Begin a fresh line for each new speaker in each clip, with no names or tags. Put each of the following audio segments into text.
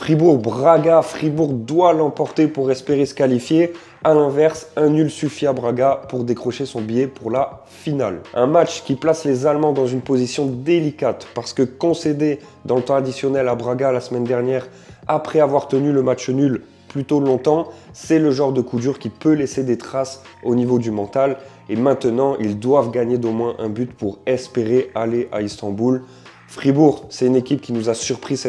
Fribourg-Braga, Fribourg doit l'emporter pour espérer se qualifier. A l'inverse, un nul suffit à Braga pour décrocher son billet pour la finale. Un match qui place les Allemands dans une position délicate parce que concédé dans le temps additionnel à Braga la semaine dernière, après avoir tenu le match nul plutôt longtemps, c'est le genre de coup dur qui peut laisser des traces au niveau du mental. Et maintenant, ils doivent gagner d'au moins un but pour espérer aller à Istanbul. Fribourg, c'est une équipe qui nous a surpris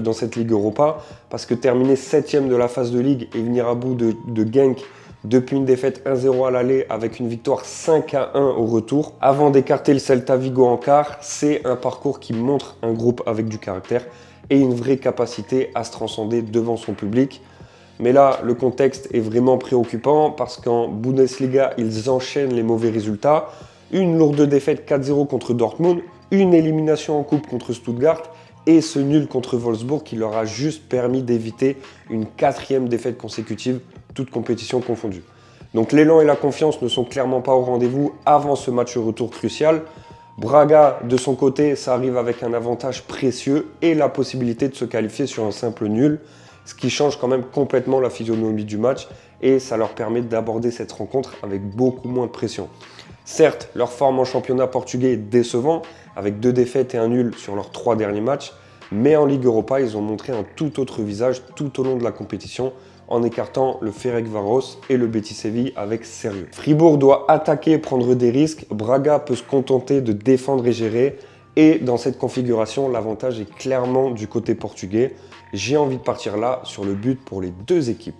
dans cette Ligue Europa parce que terminer 7e de la phase de Ligue et venir à bout de Genk depuis une défaite 1-0 à l'aller avec une victoire 5-1 au retour, avant d'écarter le Celta Vigo en quart, c'est un parcours qui montre un groupe avec du caractère et une vraie capacité à se transcender devant son public. Mais là, le contexte est vraiment préoccupant parce qu'en Bundesliga, ils enchaînent les mauvais résultats. Une lourde défaite 4-0 contre Dortmund, une élimination en coupe contre Stuttgart et ce nul contre Wolfsburg qui leur a juste permis d'éviter une 4e défaite consécutive, toutes compétitions confondues. Donc l'élan et la confiance ne sont clairement pas au rendez-vous avant ce match retour crucial. Braga, de son côté, ça arrive avec un avantage précieux et la possibilité de se qualifier sur un simple nul, ce qui change quand même complètement la physionomie du match et ça leur permet d'aborder cette rencontre avec beaucoup moins de pression. Certes, leur forme en championnat portugais est décevant, avec 2 défaites et un nul sur leurs 3 derniers matchs, mais en Ligue Europa, ils ont montré un tout autre visage tout au long de la compétition, en écartant le Ferencváros et le Betis Séville avec sérieux. Fribourg doit attaquer et prendre des risques, Braga peut se contenter de défendre et gérer, et dans cette configuration, l'avantage est clairement du côté portugais. J'ai envie de partir là sur le but pour les deux équipes.